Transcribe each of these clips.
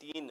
3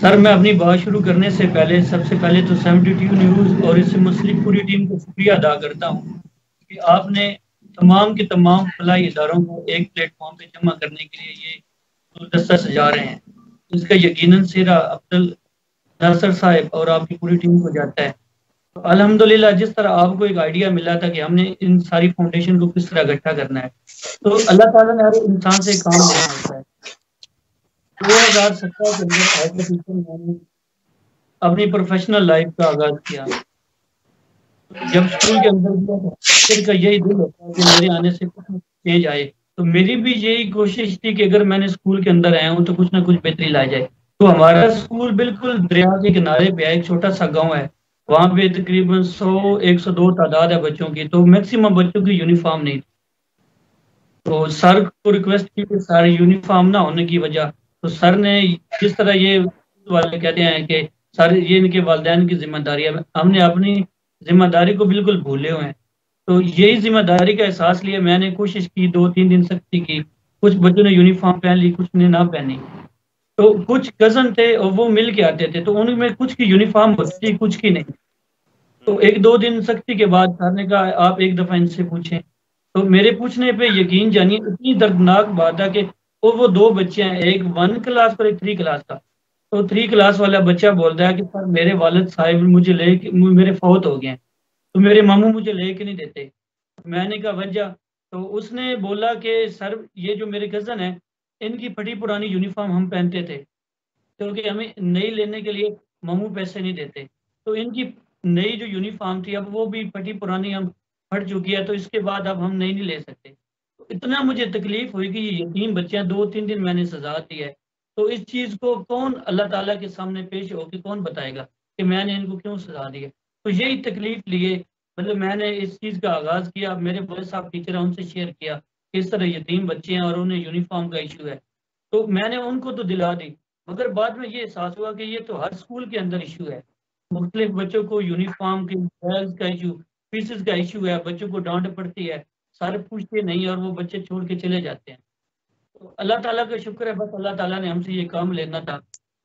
سر میں اپنی بات شروع کرنے سے پہلے سب سے پہلے تو 72 نیوز اور اس سے منسلک پوری ٹیم کو شکریہ ادا کرتا ہوں کہ آپ نے تمام کے تمام فلاحی اداروں کو ایک پلیٹ فارم پہ جمع کرنے کے لیے یہ گلدستہ سجا رہے ہیں. اس کا یقیناً سیرا عبد ناصر صاحب اور آپ کی پوری ٹیم کو جاتا ہے. الحمدللہ جس طرح آپ کو ایک آئیڈیا ملا تھا کہ ہم نے ان ساری فاؤنڈیشن کو کس طرح اکٹھا کرنا ہے، تو اللہ تعالیٰ نے ہر انسان سے کام لینا ہوتا ہے. 2017 کے اندر ایز اے ٹیچر میں نے اپنی پروفیشنل لائف کا آغاز کیا. جب اسکول کے اندر گیا تو ٹیچر کا یہی دل ہوتا ہے کہ میرے آنے سے کچھ نہ کچھ چینج آئے. تو میری بھی یہی کوشش تھی کہ اگر میں نے اسکول کے اندر آیا ہوں تو کچھ نہ کچھ بہتری لا جائے. تو ہمارا اسکول بالکل دریا کے کنارے پہ ہے، ایک چھوٹا سا گاؤں ہے. وہاں پہ تقریباً 100-102 تعداد ہے بچوں کی، تو میکسیمم بچوں کی یونیفارم نہیں تھی. تو سر کو ریکویسٹ کی کہ سارے یونیفارم نہ ہونے کی وجہ، تو سر نے جس طرح یہ والے کہتے ہیں کہ سر یہ ان کے والدین کی ذمہ داری ہے، ہم نے اپنی ذمہ داری کو بالکل بھولے ہوئے ہیں. تو یہی ذمہ داری کا احساس لیا میں نے کوشش کی، 2-3 دن سختی کی. کچھ بچوں نے یونیفارم پہن لی، کچھ نے نہ پہنی. تو کچھ کزن تھے اور وہ مل کے آتے تھے، تو ان میں کچھ کی یونیفارم ہوتی تھی کچھ کی نہیں. تو 1-2 دن سختی کے بعد سر نے کہا آپ ایک دفعہ ان سے پوچھیں. تو میرے پوچھنے پہ یقین جانیے اتنی دردناک بات ہے کہ وہ 2 بچے ہیں، ایک 1 کلاس اور ایک 3 کلاس کا. تو 3 کلاس والا بچہ بولتا ہے کہ سر میرے والد صاحب مجھے لے کے میرے فوت ہو گئے ہیں، تو میرے ماموں مجھے لے کے نہیں دیتے. میں نے کہا وجہ؟ تو اس نے بولا کہ سر یہ جو میرے کزن ہیں ان کی پھٹی پرانی یونیفارم ہم پہنتے تھے، کیونکہ ہمیں نئی لینے کے لیے ماموں پیسے نہیں دیتے. تو ان کی نئی جو یونیفارم تھی اب وہ بھی پھٹی پرانی ہم پھٹ چکی ہے، تو اس کے بعد اب ہم نہیں لے سکتے. تو اتنا مجھے تکلیف ہوئی کہ یہ یتیم بچے ہیں، 2-3 دن میں نے سزا دی ہے. تو اس چیز کو کون اللہ تعالیٰ کے سامنے پیش ہو کے کون بتائے گا کہ میں نے ان کو کیوں سزا دی ہے. تو یہی تکلیف لیے مطلب میں نے اس چیز کا آغاز کیا. میرے بڑے صاحب ٹیچر ہیں ان سے شیئر کیا کہ اس طرح یتیم بچے ہیں اور انہیں یونیفارم کا ایشو ہے. تو میں نے ان کو تو دلا دی، مگر بعد میں یہ احساس ہوا کہ یہ تو ہر اسکول کے اندر ایشو ہے. مختلف بچوں کو یونیفارم کے بیگز کا ایشو، فیسز کا ایشو ہے، بچوں کو ڈانٹ پڑتی ہے، سارے پوچھتے نہیں اور وہ بچے چھوڑ کے چلے جاتے ہیں. تو اللہ تعالیٰ کا شکر ہے، بس اللہ تعالیٰ نے ہم سے یہ کام لینا تھا.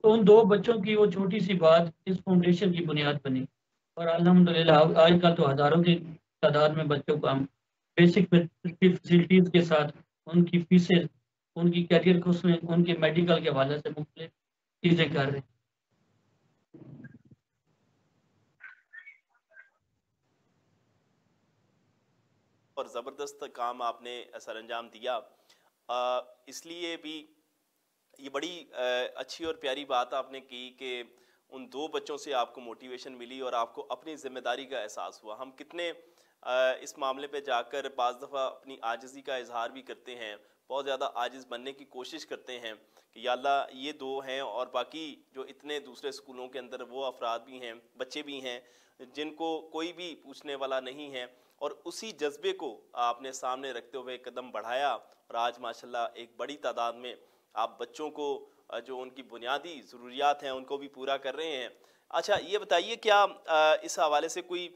تو ان 2 بچوں کی وہ چھوٹی سی بات اس فاؤنڈیشن کی بنیاد بنی. اور الحمدللہ آج کل تو ہزاروں کی تعداد میں بچوں کو ہم بیسک فیسلٹیز کے ساتھ ان کی فیسیں، ان کی کیریئر کو ان کے میڈیکل کے حوالے سے مختلف چیزیں کر رہے ہیں. اور زبردست کام آپ نے سر انجام دیا. اس لیے بھی یہ بڑی اچھی اور پیاری بات آپ نے کی کہ ان 2 بچوں سے آپ کو موٹیویشن ملی اور آپ کو اپنی ذمہ داری کا احساس ہوا. ہم کتنے اس معاملے پہ جا کر بعض دفعہ اپنی عاجزی کا اظہار بھی کرتے ہیں، بہت زیادہ عاجز بننے کی کوشش کرتے ہیں کہ یا اللہ یہ 2 ہیں اور باقی جو اتنے دوسرے اسکولوں کے اندر وہ افراد بھی ہیں، بچے بھی ہیں جن کو کوئی بھی پوچھنے والا نہیں ہے. اور اسی جذبے کو آپ نے سامنے رکھتے ہوئے قدم بڑھایا اور آج ماشاءاللہ ایک بڑی تعداد میں آپ بچوں کو جو ان کی بنیادی ضروریات ہیں ان کو بھی پورا کر رہے ہیں. اچھا یہ بتائیے کیا اس حوالے سے کوئی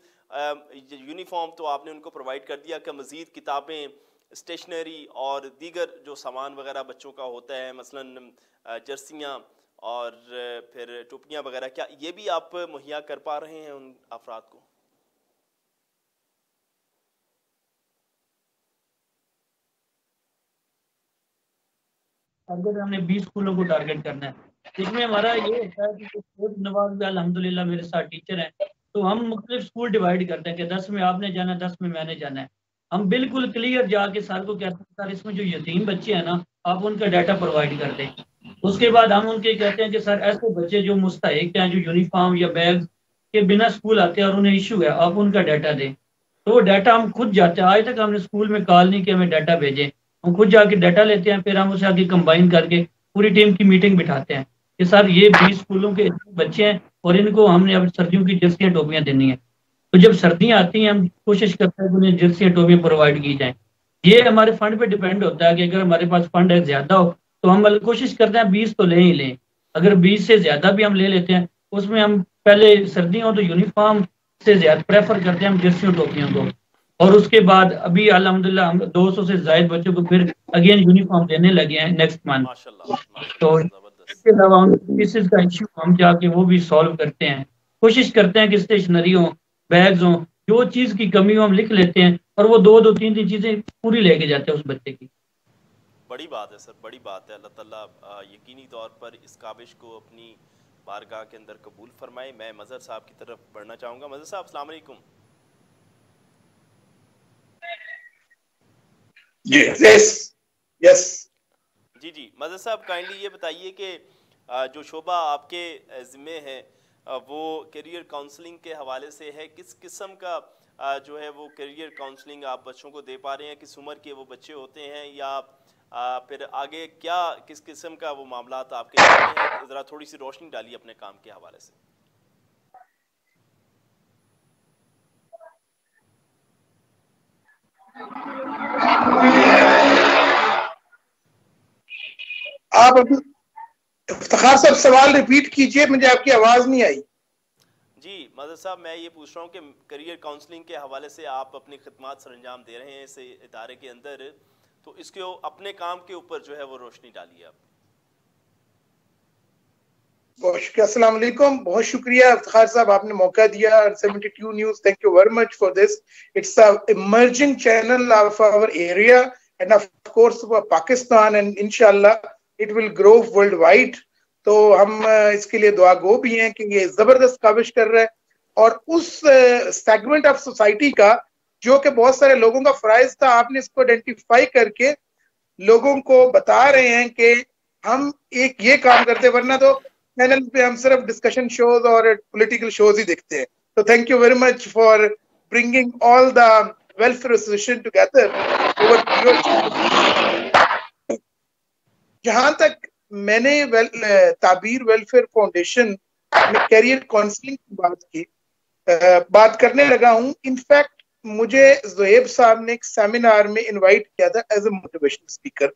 یونیفارم تو آپ نے ان کو پرووائڈ کر دیا کہ مزید کتابیں، اسٹیشنری اور دیگر جو سامان وغیرہ بچوں کا ہوتا ہے، مثلاً جرسیاں اور پھر ٹوپیاں وغیرہ، کیا یہ بھی آپ مہیا کر پا رہے ہیں ان افراد کو؟ اگر ہم نے 20 اسکولوں کو ٹارگیٹ کرنا ہے، اس میں ہمارا یہ ہوتا ہے کہ کچھ نواز بھی الحمدللہ میرے ساتھ ٹیچر ہیں، تو ہم مختلف اسکول ڈیوائڈ کرتے ہیں کہ 10 میں آپ نے جانا ہے، 10 میں میں نے جانا ہے. ہم بالکل کلیئر جا کے سر کو کہتے ہیں سر اس میں جو یتیم بچے ہیں نا آپ ان کا ڈیٹا پرووائڈ کر دیں. اس کے بعد ہم ان کے کہتے ہیں کہ سر ایسے بچے جو مستحق ہیں، جو یونیفارم یا بیگ کے بنا اسکول آتے ہیں اور انہیں ایشو ہے، آپ ان کا ڈیٹا دیں. تو وہ ڈیٹا ہم خود جاتے ہیں، آج تک ہم نے اسکول میں کال نہیں کہ ہمیں ڈیٹا بھیجیں، ہم خود جا کے ڈیٹا لیتے ہیں، پھر ہم اسے آگے کمبائن کر کے پوری ٹیم کی میٹنگ بٹھاتے ہیں کہ سر یہ 20 اسکولوں کے بچے ہیں اور ان کو ہم نے اب سردیوں کی جرسیاں ٹوپیاں دینی ہیں. تو جب سردیاں آتی ہیں ہم کوشش کرتے ہیں کہ انہیں جرسیاں ٹوپیاں پرووائڈ کی جائیں. یہ ہمارے فنڈ پہ ڈیپینڈ ہوتا ہے کہ اگر ہمارے پاس فنڈ ہے زیادہ ہو تو ہم کوشش کرتے ہیں 20 تو لیں ہی لیں. اگر 20 سے زیادہ بھی ہم لے لیتے ہیں اس میں ہم پہلے سردیوں تو یونیفارم سے زیادہ پریفر کرتے ہیں ہم جرسیوں ٹوپیوں کو، اور اس کے بعد ابھی الحمدللہ ہم 200 سے زائد بچوں کو پھر اگین یونیفارم دینے لگے ہیں نیکسٹ منتھ. ماشاء اللہ ماشاء تو اللہ، اس کے علاوہ فیسز کا ایشو ہم جا کے وہ بھی سالو کرتے ہیں، کوشش کرتے ہیں کہ اسٹیشنری ہوں، بیگز ہوں، جو چیز کی کمی ہو ہم لکھ لیتے ہیں اور وہ دو تین چیزیں پوری لے کے جاتے ہیں اس بچے کی. بڑی بات ہے سر، بڑی بات ہے. اللہ تعالیٰ یقینی طور پر اس کاوش کو اپنی بارگاہ کے اندر قبول فرمائے. میں مظہر صاحب کی طرف بڑھنا چاہوں گا. مظہر صاحب السلام علیکم. جی مظہر صاحب کائنڈلی یہ بتائیے کہ جو شعبہ آپ کے ذمے ہے وہ کیریئر کاؤنسلنگ کے حوالے سے ہے. کس قسم کا جو ہے وہ کیریئر کاؤنسلنگ آپ بچوں کو دے پا رہے ہیں؟ کس عمر کے وہ بچے ہوتے ہیں، یا پھر آگے کیا کس قسم کا وہ معاملات آپ کے ذمے ہیں؟ ذرا تھوڑی سی روشنی ڈالیے اپنے کام کے حوالے سے. آپ افتخار صاحب سوال ریپیٹ کیجئے، مجھے آپ کی آواز نہیں آئی. جی مظہر صاحب میں یہ پوچھ رہا ہوں کہ کیریئر کاؤنسلنگ کے حوالے سے آپ اپنی خدمات سر انجام دے رہے ہیں اس ادارے کے اندر، تو اس کے اپنے کام کے اوپر جو ہے وہ روشنی ڈالیے آپ. بہت شکریہ. السلام علیکم. بہت شکریہ افتخار صاحب، آپ نے موقع دیا. 72 news, thank you very much for this. It's a emerging channel of our area and of course for Pakistan, and inshallah it will grow worldwide. تو ہم اس کے لیے دعا گو بھی ہیں کہ یہ زبردست کاوش کر رہا ہے، اور اس سیگمنٹ آف سوسائٹی کا جو کہ بہت سارے لوگوں کا فرائض تھا، آپ نے اس کو آئیڈینٹیفائی کر کے لوگوں کو بتا رہے ہیں کہ ہم ایک یہ کام کرتے، ورنہ تو چینل پہ ہم صرف ڈسکشن شوز اور پولیٹیکل شوز ہی دیکھتے ہیں. تو thank you very much for bringing all the welfare association together. جہاں تک میں نے تعبیر ویلفیئر فاؤنڈیشن میں کیریئر کاؤنسلنگ کی بات کرنے لگا ہوں. انفیکٹ مجھے زہیب صاحب نے ایک سیمینار میں انوائٹ کیا تھا ایز اے موٹیویشنل اسپیکر.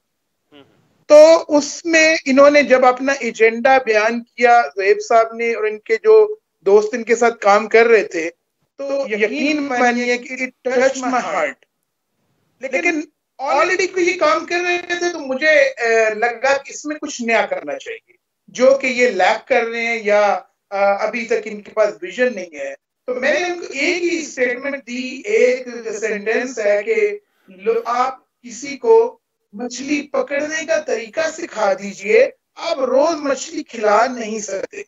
تو اس میں انہوں نے جب اپنا ایجنڈا بیان کیا، زہیب صاحب نے اور ان کے جو دوست ان کے ساتھ کام کر رہے تھے، تو یقین مانیے کہ اٹ ٹچ مائی ہارٹ. لیکن آلریڈی کوئی یہ کام کر رہے تھے تو مجھے لگا کہ اس میں کچھ نیا کرنا چاہیے، جو کہ یہ لیک کر رہے ہیں یا ابھی تک ان کے پاس ویژن نہیں ہے. تو میں نے ان کو ایک ہی اسٹیٹمنٹ دی، ایک سینٹینس ہے کہ آپ کسی کو مچھلی پکڑنے کا طریقہ سکھا دیجئے، آپ روز مچھلی کھلا نہیں سکتے.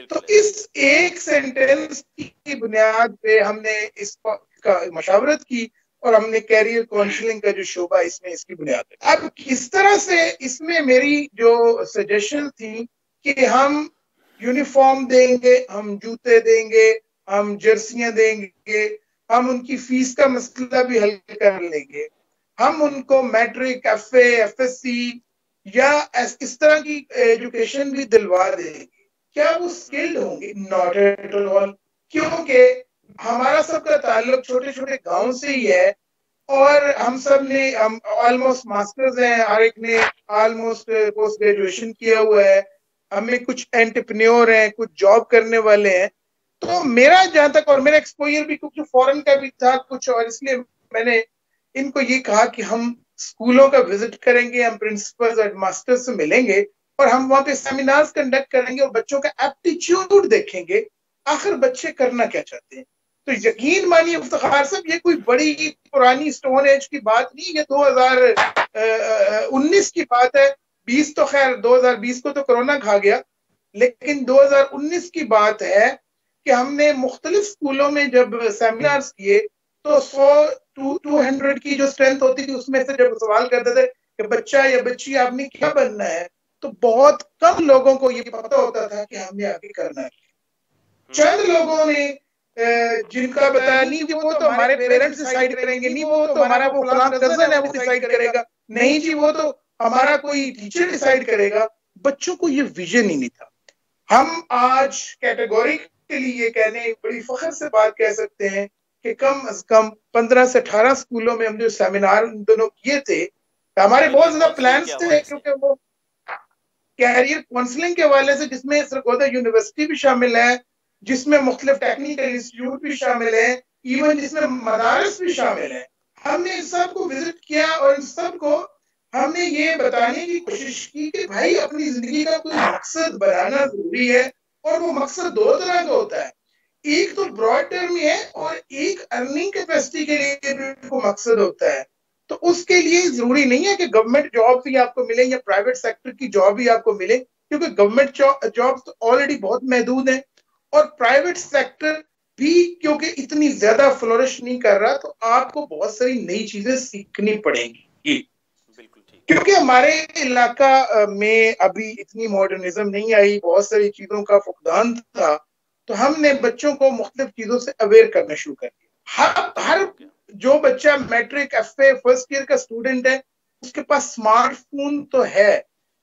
تو اس ایک سینٹینس کی بنیاد پہ ہم نے اس کا مشاورت کی اور ہم نے کیریئر کاؤنسلنگ کا جو شعبہ اس میں اس کی بنیاد ہے. اب کس طرح سے اس میں میری جو سجیشن تھی کہ ہم یونیفارم دیں گے، ہم جوتے دیں گے، ہم جرسیاں دیں گے، ہم ان کی فیس کا مسئلہ بھی حل کر لیں گے، ہم ان کو matric, F A, F S C یا اس طرح کی ایجوکیشن بھی دلوا دیں گے. کیا وہ اسکلڈ ہوں گے؟ Not at all. کیونکہ ہمارا سب کا تعلق چھوٹے چھوٹے گاؤں سے ہی ہے، اور ہم سب نے آلموسٹ ماسٹرز ہیں، ہر ایک نے آلموسٹ پوسٹ گریجویشن کیا ہوا ہے، ہمیں کچھ اینٹرپرینیور ہیں، کچھ جاب کرنے والے ہیں. تو میرا جہاں تک، اور میرا ایکسپوئر بھی کچھ فورن کا بھی تھا کچھ، اور اس لیے میں نے ان کو یہ کہا کہ ہم اسکولوں کا وزٹ کریں گے، ہم پرنسپلز اور ماسٹر سے ملیں گے، اور ہم وہاں پہ سیمینارز کنڈکٹ کریں گے اور بچوں کا ایپٹیچیوڈ دیکھیں گے، آخر بچے کرنا کیا چاہتے ہیں. تو یقین مانیے افتخار صاحب، یہ کوئی بڑی پرانی سٹون ایج کی بات نہیں، یہ 2019 کی بات ہے. 20 تو خیر 2020 کو تو کرونا کھا گیا، لیکن 2019 کی بات ہے کہ ہم نے مختلف اسکولوں میں جب سیمینارز کیے تو 200 کی جو اسٹرینتھ ہوتی تھی اس میں سے جب سوال کرتے تھے کہ بچہ یا بچی آپ نے کیا بننا ہے، تو بہت کم لوگوں کو یہ پتہ ہوتا تھا کہ ہم نے آگے کرنا ہے. چند لوگوں نے جن کا بتایا نہیں جی وہ تو ہمارے پیرنٹس ڈیسائیڈ کریں گے، نہیں وہ تو ہمارا وہ فلاں کزن ہے وہ ڈیسائیڈ کرے گا، نہیں جی وہ تو ہمارا کوئی ٹیچر ڈیسائیڈ کرے گا. بچوں کو یہ ویژن ہی نہیں تھا. ہم آج کیٹیگوری کے لیے کہنے بڑی فخر سے بات کہہ سکتے ہیں کہ کم از کم 15 سے 18 اسکولوں میں ہم جو سیمینار ان دونوں کیے تھے، ہمارے بہت زیادہ پلانس تھے کیونکہ وہ کیریئر کاؤنسلنگ کے حوالے سے، جس میں سرگودا یونیورسٹی بھی شامل ہے، جس میں مختلف ٹیکنیکل انسٹیٹیوٹ بھی شامل ہیں، ایون جس میں مدارس بھی شامل ہیں. ہم نے ان سب کو وزٹ کیا اور ان سب کو ہم نے یہ بتانے کی کوشش کی کہ بھائی اپنی زندگی کا کوئی مقصد بنانا ضروری ہے، اور وہ مقصد دو طرح کا ہوتا ہے، ایک تو براڈ ٹرم ہے اور ایک ارننگ کیپیسٹی کے لیے بھی کوئی مقصد ہوتا ہے. تو اس کے لیے ضروری نہیں ہے کہ گورنمنٹ جاب بھی آپ کو ملے یا پرائیویٹ سیکٹر کی جاب بھی آپ کو ملے، کیونکہ گورنمنٹ جاب تو آلریڈی بہت محدود ہیں، اور پرائیویٹ سیکٹر بھی کیونکہ اتنی زیادہ فلورش نہیں کر رہا، تو آپ کو بہت ساری نئی چیزیں سیکھنی پڑیں گی. بالکل ٹھیک. کیونکہ ہمارے علاقہ میں ابھی اتنی ماڈرنزم نہیں آئی، بہت ساری چیزوں کا فقدان تھا، تو ہم نے بچوں کو مختلف چیزوں سے اویئر کرنا شروع کر دیا. ہر جو بچہ matric F A first year کا اسٹوڈنٹ ہے، اس کے پاس اسمارٹ فون تو ہے،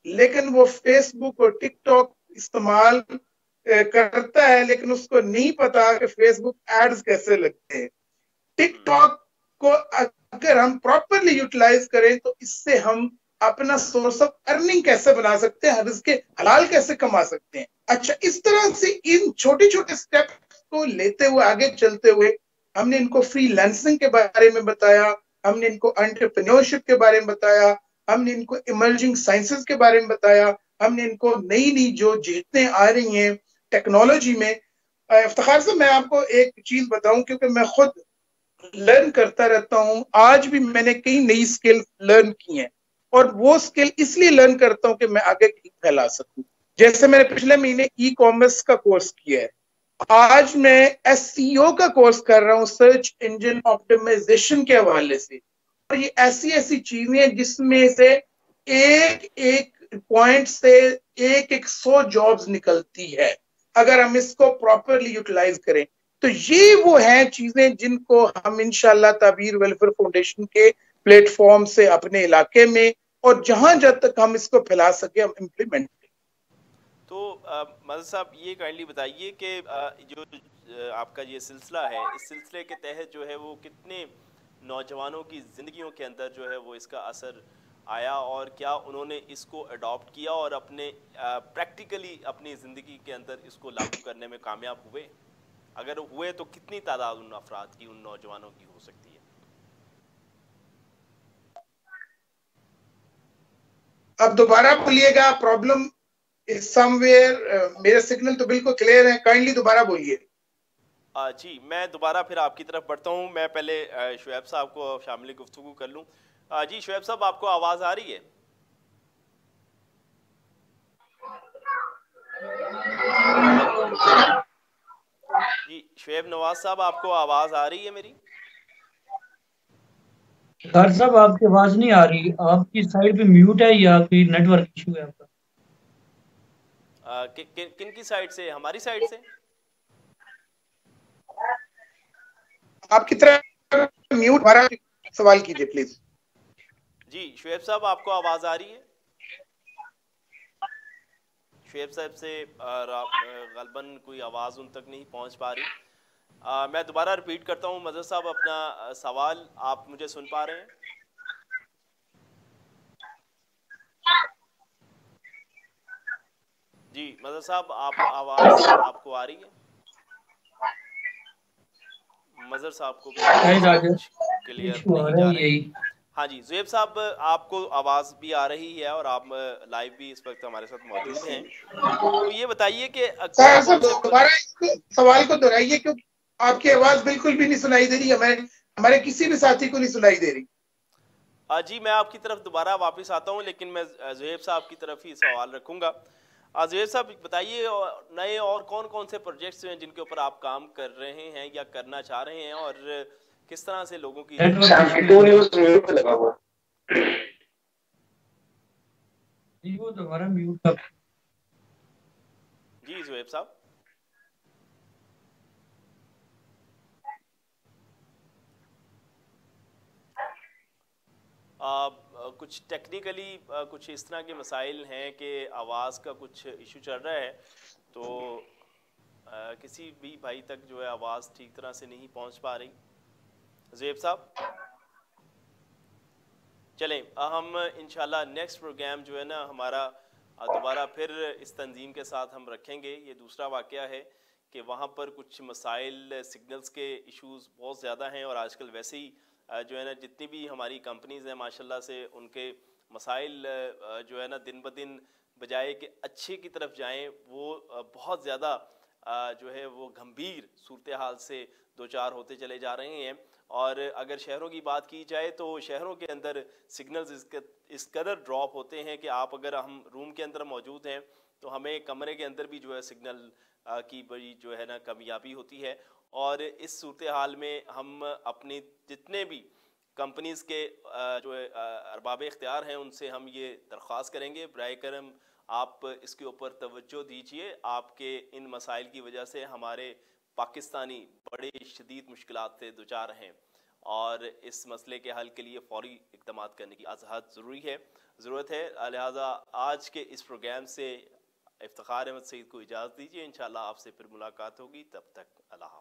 لیکن وہ فیس بک اور ٹک ٹاک استعمال کرتا ہے، لیکن اس کو نہیں پتا کہ فیس بک ایڈز کیسے لگتے ہیں. ٹک ٹاک کو اگر ہم پراپرلی یوٹیلائز کریں تو اس سے ہم اپنا سورس آف ارننگ کیسے بنا سکتے ہیں، رزق حلال کیسے کما سکتے ہیں. اچھا، اس طرح سے ان چھوٹے چھوٹے سٹیپس کو لیتے ہوئے آگے چلتے ہوئے ہم نے ان کو فری لانسنگ کے بارے میں بتایا، ہم نے ان کو انٹرپرینیورشپ کے بارے میں بتایا، ہم نے ان کو ایمرجنگ سائنسز کے بارے میں بتایا، ہم نے ان کو نئی نئی جو جہتیں آ رہی ہیں ٹیکنالوجی میں. افتخار سے میں آپ کو ایک چیز بتاؤں، کیونکہ میں خود لرن کرتا رہتا ہوں، آج بھی میں نے کئی نئی سکل لرن کی ہیں، اور وہ سکل اس لیے لرن کرتا ہوں کہ میں آگے پھیلا سکوں. جیسے میں نے پچھلے مہینے ای کامرس کا کورس کیا ہے، آج میں ایس سی او کا کورس کر رہا ہوں سرچ انجن آپٹیمائزیشن کے حوالے سے. اور یہ ایسی چیزیں جس میں سے ایک ایک پوائنٹ سے ایک 100 جابز نکلتی ہے اگر ہم اس کو پراپرلی یوٹیلائز کریں. تو یہ وہ ہیں چیزیں جن کو ہم انشاءاللہ تعبیر ویلفیئر فاؤنڈیشن کے پلیٹ فارم سے اپنے علاقے میں اور جہاں جب تک ہم اس کو پھیلا سکے ہم امپلیمنٹ. تو مدر صاحب یہ کائنڈلی بتائیے کہ جو آپ کا یہ سلسلہ ہے، اس سلسلے کے تحت جو ہے وہ کتنے نوجوانوں کی زندگیوں کے اندر جو ہے وہ اس کا اثر آیا، اور کیا انہوں نے اس کو اڈاپٹ کیا اور اپنے پریکٹیکلی اپنی زندگی کے اندر اس کو لاگو کرنے میں کامیاب ہوئے؟ اگر ہوئے تو کتنی تعداد ان افراد کی، ان نوجوانوں کی ہو سکتی ہے؟ اب دوبارہ بولیے گا، پرابلم سم ویئر. میرے سگنل تو بالکل کلیئر ہے، کائنڈلی دوبارہ بولیے. جی میں دوبارہ پھر آپ کی طرف بڑھتا ہوں. میں پہلے شعیب صاحب کو شامل گفتگو کر لوں. جی شعیب صاحب، آپ کو آواز آ رہی ہے؟ جی شعیب نواز صاحب، آپ کو آواز آ رہی ہے میری؟ سر صاحب آپ کی آواز نہیں آ رہی، آپ کی سائڈ پہ میوٹ ہے یا کوئی نیٹ ورک ایشو ہے آپ کا؟ کن کی سائڈ سے؟ ہماری سائڈ سے؟ آپ کی طرح میوٹ بھرا سوال کیجئے پلیز. جی شعیب صاحب، آپ کو آواز آ رہی ہے؟ شعیب صاحب سے غالباً کوئی آواز ان تک نہیں پہنچ پا رہی. میں دوبارہ ریپیٹ کرتا ہوں. مظہر صاحب، اپنا سوال آپ مجھے سن پا رہے ہیں؟ جی مظہر صاحب، آپ آواز آپ کو آ رہی ہے؟ مظہر صاحب کو بھی آواز کچھ کلیئر ایشو آ نہیں رہا ہے جا رہی. یہی. ہاں جی زہیب صاحب، آپ کو آواز بھی آ رہی ہے اور آپ لائیو بھی اس وقت ہمارے ساتھ موجود ہیں. تو یہ بتائیے کہ کون کون سے دوبارہ اس سوال کو دہرائیے، کیونکہ آپ کی آواز بالکل بھی نہیں سنائی دے رہی، ہمارے کسی بھی ساتھی کو نہیں سنائی دے رہی. جی میں آپ کی طرف دوبارہ واپس آتا ہوں، لیکن میں زہیب صاحب کی طرف ہی سوال رکھوں گا. زہیب صاحب بتائیے، نئے اور کون کون سے پروجیکٹس ہیں جن کے اوپر آپ کام کر رہے ہیں یا کرنا چاہ رہے ہیں، اور کس طرح سے لوگوں کی جی وہ دوبارہ میوٹ تھا. جی زہیب صاحب. کچھ ٹیکنیکلی کچھ اس طرح کے مسائل ہیں کہ آواز کا کچھ ایشو چل رہا ہے، تو کسی بھی بھائی تک جو ہے آواز ٹھیک طرح سے نہیں پہنچ پا رہی. زہیب صاحب چلیں، ہم انشاءاللہ نیکسٹ پروگرام جو ہے نا ہمارا دوبارہ پھر اس تنظیم کے ساتھ ہم رکھیں گے. یہ دوسرا واقعہ ہے کہ وہاں پر کچھ مسائل، سگنلز کے ایشوز بہت زیادہ ہیں، اور آج کل ویسے ہی جو ہے نا جتنی بھی ہماری کمپنیز ہیں ماشاءاللہ سے ان کے مسائل جو ہے نا دن بدن بجائے کہ اچھے کی طرف جائیں وہ بہت زیادہ جو ہے وہ گھمبیر صورتحال سے دوچار ہوتے چلے جا رہے ہیں. اور اگر شہروں کی بات کی جائے تو شہروں کے اندر سگنلز اس قدر ڈراپ ہوتے ہیں کہ آپ اگر ہم روم کے اندر موجود ہیں تو ہمیں کمرے کے اندر بھی جو ہے سگنل کی بڑی جو ہے نا کمیابی ہوتی ہے. اور اس صورتحال میں ہم اپنی جتنے بھی کمپنیز کے جو ارباب اختیار ہیں ان سے ہم یہ درخواست کریں گے برائے کرم آپ اس کے اوپر توجہ دیجئے. آپ کے ان مسائل کی وجہ سے ہمارے پاکستانی بڑے شدید مشکلات سے دوچار ہیں اور اس مسئلے کے حل کے لیے فوری اقدامات کرنے کی ضرورت ہے. لہٰذا آج کے اس پروگرام سے افتخار احمد سعید کو اجازت دیجیے. انشاءاللہ آپ سے پھر ملاقات ہوگی. تب تک اللہ حافظ.